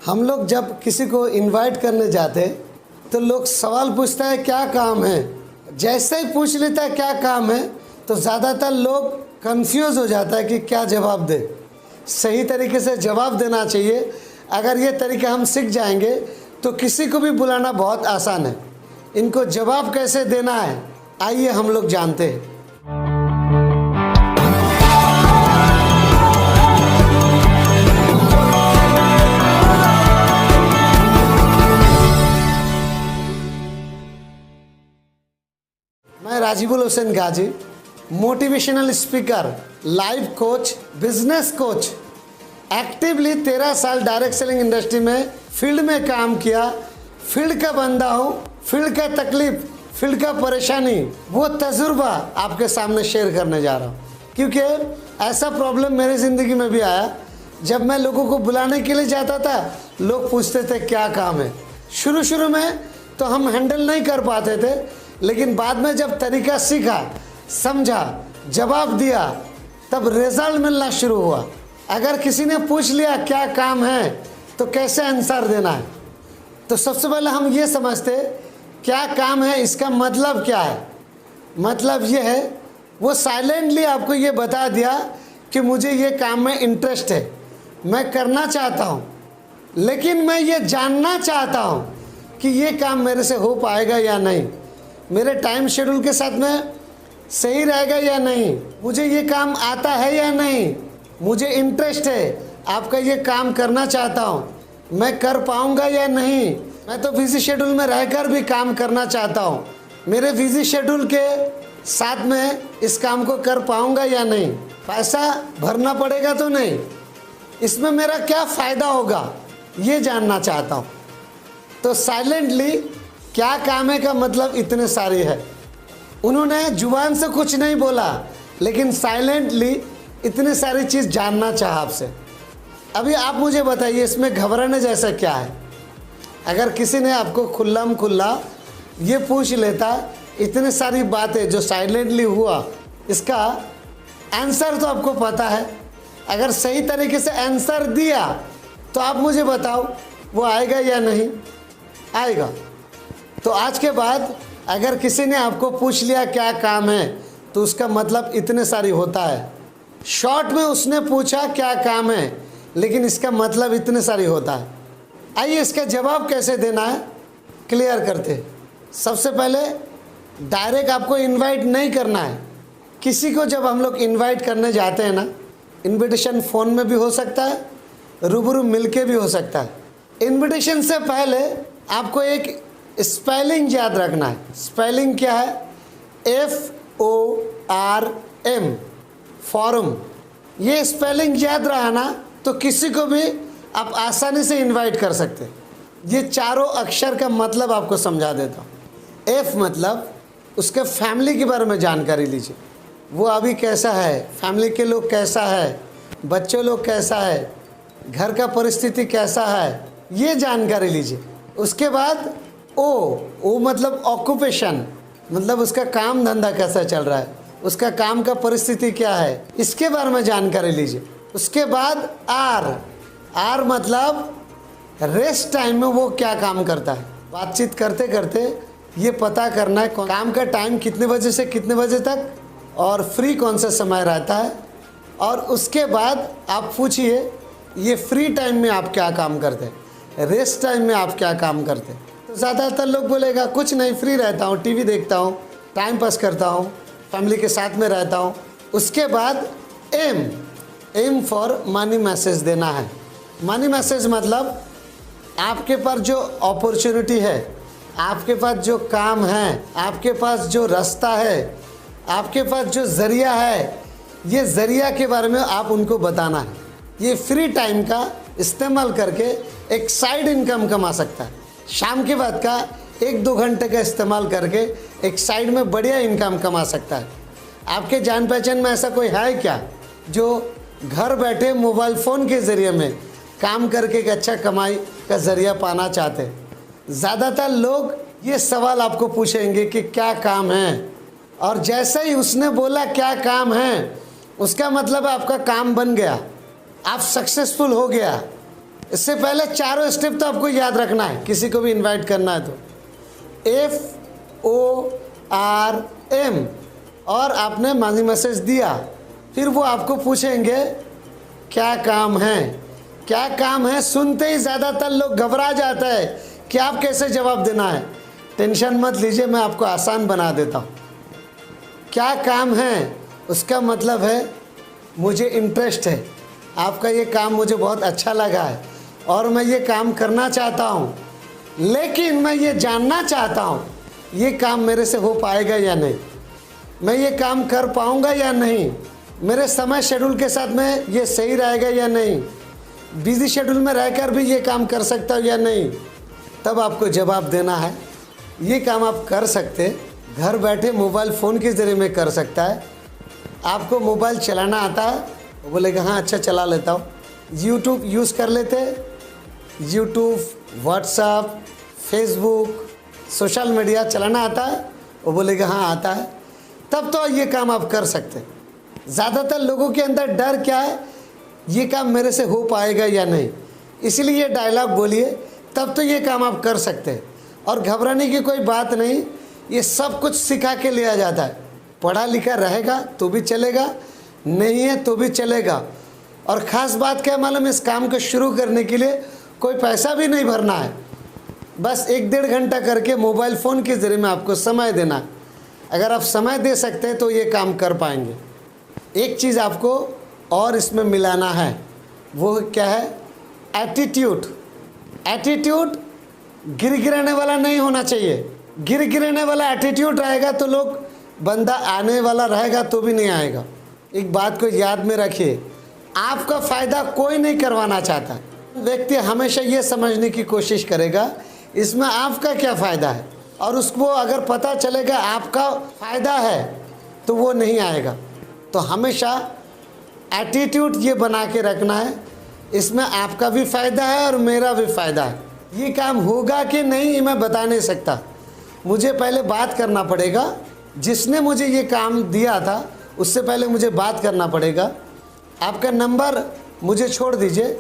हम लोग जब किसी को इनवाइट करने जाते तो लोग सवाल पूछता है क्या काम है। जैसे ही पूछ लेता है क्या काम है तो ज़्यादातर लोग कंफ्यूज हो जाता है कि क्या जवाब दे। सही तरीके से जवाब देना चाहिए। अगर ये तरीका हम सीख जाएंगे तो किसी को भी बुलाना बहुत आसान है। इनको जवाब कैसे देना है आइए हम लोग जानते हैं। मैं Rajibul Hussain Gazi, motivational speaker, life coach, business coach. Actively 13 साल डायरेक्ट सेलिंग इंडस्ट्री में फील्ड में काम किया। फील्ड का बंदा हूँ। फील्ड का तकलीफ, फील्ड का परेशानी, वो तजुर्बा आपके सामने शेयर करने जा रहा हूँ। क्योंकि ऐसा प्रॉब्लम मेरी ज़िंदगी में भी आया। जब मैं लोगों को बुलाने के लिए जाता था लोग पूछते थे क्या काम है। शुरू में तो हम हैंडल नहीं कर पाते थे, लेकिन बाद में जब तरीका सीखा, समझा, जवाब दिया, तब रिजल्ट मिलना शुरू हुआ। अगर किसी ने पूछ लिया क्या काम है तो कैसे आंसर देना है, तो सबसे पहले हम ये समझते क्या काम है, इसका मतलब क्या है। मतलब ये है, वो साइलेंटली आपको ये बता दिया कि मुझे ये काम में इंटरेस्ट है, मैं करना चाहता हूँ, लेकिन मैं ये जानना चाहता हूँ कि ये काम मेरे से हो पाएगा या नहीं, मेरे टाइम शेड्यूल के साथ में सही रहेगा या नहीं, मुझे ये काम आता है या नहीं, मुझे इंटरेस्ट है, आपका ये काम करना चाहता हूँ, मैं कर पाऊँगा या नहीं, मैं तो बिजी शेड्यूल में रहकर भी काम करना चाहता हूँ, मेरे बिजी शेड्यूल के साथ में इस काम को कर पाऊँगा या नहीं, पैसा भरना पड़ेगा तो नहीं, इसमें मेरा क्या फ़ायदा होगा, ये जानना चाहता हूँ। तो साइलेंटली क्या काम है का मतलब इतने सारे है। उन्होंने जुबान से कुछ नहीं बोला, लेकिन साइलेंटली इतने सारी चीज़ जानना चाहा आपसे। अभी आप मुझे बताइए इसमें घबराने जैसा क्या है। अगर किसी ने आपको खुल्ला ये पूछ लेता, इतने सारी बातें जो साइलेंटली हुआ, इसका आंसर तो आपको पता है। अगर सही तरीके से आंसर दिया तो आप मुझे बताओ वो आएगा या नहीं आएगा। तो आज के बाद अगर किसी ने आपको पूछ लिया क्या काम है तो उसका मतलब इतने सारी होता है। शॉर्ट में उसने पूछा क्या काम है, लेकिन इसका मतलब इतने सारी होता है। आइए इसका जवाब कैसे देना है क्लियर करते। सबसे पहले डायरेक्ट आपको इनवाइट नहीं करना है किसी को। जब हम लोग इनवाइट करने जाते हैं ना, इनविटेशन फ़ोन में भी हो सकता है, रूबरू मिलके भी हो सकता है। इनविटेशन से पहले आपको एक स्पेलिंग याद रखना है। स्पेलिंग क्या है? FORM, forum. ये स्पेलिंग याद रहा ना तो किसी को भी आप आसानी से इनवाइट कर सकते। ये चारों अक्षर का मतलब आपको समझा देता हूँ। F मतलब उसके फैमिली के बारे में जानकारी लीजिए, वो अभी कैसा है, फैमिली के लोग कैसा है, बच्चों लोग कैसा है, घर का परिस्थिति कैसा है, ये जानकारी लीजिए। उसके बाद O मतलब ऑक्यूपेशन, मतलब उसका काम धंधा कैसा चल रहा है, उसका काम का परिस्थिति क्या है, इसके बारे में जानकारी लीजिए। उसके बाद R मतलब रेस्ट टाइम में वो क्या काम करता है। बातचीत करते करते ये पता करना है काम का टाइम कितने बजे से कितने बजे तक और फ्री कौन सा समय रहता है। और उसके बाद आप पूछिए ये फ्री टाइम में आप क्या काम करते हैं, रेस्ट टाइम में आप क्या काम करते हैं। तो ज़्यादातर लोग बोलेगा कुछ नहीं, फ्री रहता हूँ, टीवी देखता हूँ, टाइम पास करता हूँ, फैमिली के साथ में रहता हूँ। उसके बाद एम फॉर मनी मैसेज देना है। मनी मैसेज मतलब आपके पास जो अपॉर्चुनिटी है, आपके पास जो काम है, आपके पास जो रास्ता है, आपके पास जो ज़रिया है, ये ज़रिया के बारे में आप उनको बताना है। ये फ्री टाइम का इस्तेमाल करके एक साइड इनकम कमा सकता है। शाम के बाद का 1-2 घंटे का इस्तेमाल करके एक साइड में बढ़िया इनकम कमा सकता है। आपके जान पहचान में ऐसा कोई है क्या जो घर बैठे मोबाइल फ़ोन के ज़रिए में काम करके एक अच्छा कमाई का ज़रिया पाना चाहते हैं? ज़्यादातर लोग ये सवाल आपको पूछेंगे कि क्या काम है, और जैसे ही उसने बोला क्या काम है, उसका मतलब आपका काम बन गया, आप सक्सेसफुल हो गया, इससे पहले चारों स्टेप तो आपको याद रखना है, किसी को भी इनवाइट करना है तो FORM, और आपने मनी मैसेज दिया, फिर वो आपको पूछेंगे क्या काम है, क्या काम है। सुनते ही ज़्यादातर लोग घबरा जाता है कि आप कैसे जवाब देना है। टेंशन मत लीजिए, मैं आपको आसान बना देता हूँ। क्या काम है उसका मतलब है मुझे इंटरेस्ट है, आपका ये काम मुझे बहुत अच्छा लगा है और मैं ये काम करना चाहता हूँ, लेकिन मैं ये जानना चाहता हूँ ये काम मेरे से हो पाएगा या नहीं, मैं ये काम कर पाऊँगा या नहीं, मेरे समय शेड्यूल के साथ में ये सही रहेगा या नहीं, बिजी शेड्यूल में रहकर भी ये काम कर सकता हूँ या नहीं। तब आपको जवाब देना है ये काम आप कर सकते, घर बैठे मोबाइल फ़ोन के ज़रिए में कर सकता है। आपको मोबाइल चलाना आता है, वो बोलेगा हाँ अच्छा चला लेता हूँ। यूट्यूब यूज़ कर लेते, YouTube, WhatsApp, Facebook, social media चलाना आता है, वो बोलेगा हाँ आता है। तब तो ये काम आप कर सकते। ज़्यादातर लोगों के अंदर डर क्या है, ये काम मेरे से हो पाएगा या नहीं, इसलिए ये डायलॉग बोलिए, तब तो ये काम आप कर सकते हैं। और घबराने की कोई बात नहीं, ये सब कुछ सिखा के लिया जाता है। पढ़ा लिखा रहेगा तो भी चलेगा, नहीं है तो भी चलेगा। और ख़ास बात क्या मालूम, इस काम को शुरू करने के लिए कोई पैसा भी नहीं भरना है, बस 1-1.5 घंटा करके मोबाइल फ़ोन के ज़रिए में आपको समय देना है। अगर आप समय दे सकते हैं तो ये काम कर पाएंगे। एक चीज़ आपको और इसमें मिलाना है, वो क्या है, एटीट्यूड। एटीट्यूड गिरगिराने वाला नहीं होना चाहिए। गिरगिराने वाला एटीट्यूड रहेगा तो लोग, बंदा आने वाला रहेगा तो भी नहीं आएगा। एक बात को याद में रखिए, आपका फ़ायदा कोई नहीं करवाना चाहता। व्यक्ति हमेशा ये समझने की कोशिश करेगा इसमें आपका क्या फ़ायदा है, और उसको अगर पता चलेगा आपका फ़ायदा है तो वो नहीं आएगा। तो हमेशा एटीट्यूड ये बना के रखना है, इसमें आपका भी फ़ायदा है और मेरा भी फ़ायदा है। ये काम होगा कि नहीं मैं बता नहीं सकता, मुझे पहले बात करना पड़ेगा। जिसने मुझे ये काम दिया था उससे पहले मुझे बात करना पड़ेगा। आपका नंबर मुझे छोड़ दीजिए,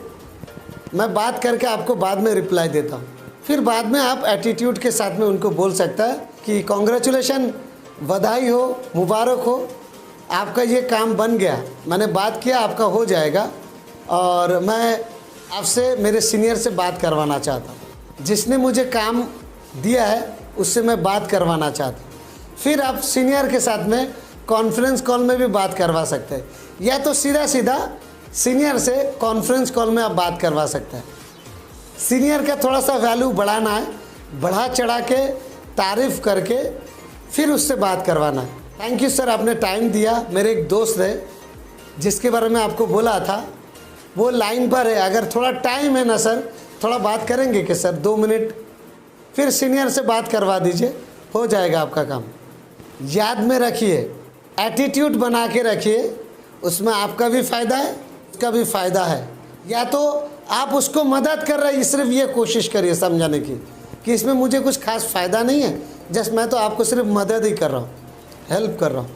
मैं बात करके आपको बाद में रिप्लाई देता हूँ। फिर बाद में आप एटीट्यूड के साथ में उनको बोल सकता है कि कॉन्ग्रेचुलेशन, बधाई हो, मुबारक हो, आपका ये काम बन गया, मैंने बात किया, आपका हो जाएगा, और मैं आपसे मेरे सीनियर से बात करवाना चाहता हूँ, जिसने मुझे काम दिया है उससे मैं बात करवाना चाहता हूँ। फिर आप सीनियर के साथ में कॉन्फ्रेंस कॉल में भी बात करवा सकते हैं, या तो सीधा सीधा सीनियर से कॉन्फ्रेंस कॉल में आप बात करवा सकते हैं। सीनियर का थोड़ा सा वैल्यू बढ़ाना है, बढ़ा चढ़ा के तारीफ़ करके फिर उससे बात करवाना है। थैंक यू सर, आपने टाइम दिया। मेरे एक दोस्त है जिसके बारे में आपको बोला था, वो लाइन पर है, अगर थोड़ा टाइम है ना सर, थोड़ा बात करेंगे कि सर 2 मिनट, फिर सीनियर से बात करवा दीजिए, हो जाएगा आपका काम। याद में रखिए, एटीट्यूड बना के रखिए, उसमें आपका भी फ़ायदा है, उसका भी फ़ायदा है। या तो आप उसको मदद कर रहे हैं, सिर्फ ये कोशिश करिए समझाने की कि इसमें मुझे कुछ खास फ़ायदा नहीं है, जस्ट मैं तो आपको सिर्फ मदद ही कर रहा हूँ, हेल्प कर रहा हूँ,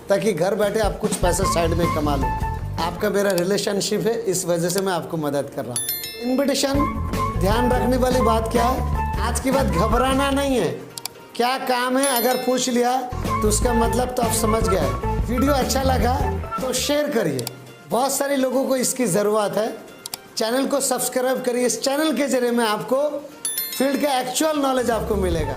ताकि घर बैठे आप कुछ पैसे साइड में कमा लो। आपका मेरा रिलेशनशिप है, इस वजह से मैं आपको मदद कर रहा हूँ। इन्विटेशन, ध्यान रखने वाली बात क्या है, आज की बात घबराना नहीं है। क्या काम है अगर पूछ लिया तो उसका मतलब तो आप समझ गए। वीडियो अच्छा लगा तो शेयर करिए, बहुत सारे लोगों को इसकी ज़रूरत है। चैनल को सब्सक्राइब करिए, इस चैनल के जरिए में आपको फील्ड का एक्चुअल नॉलेज आपको मिलेगा।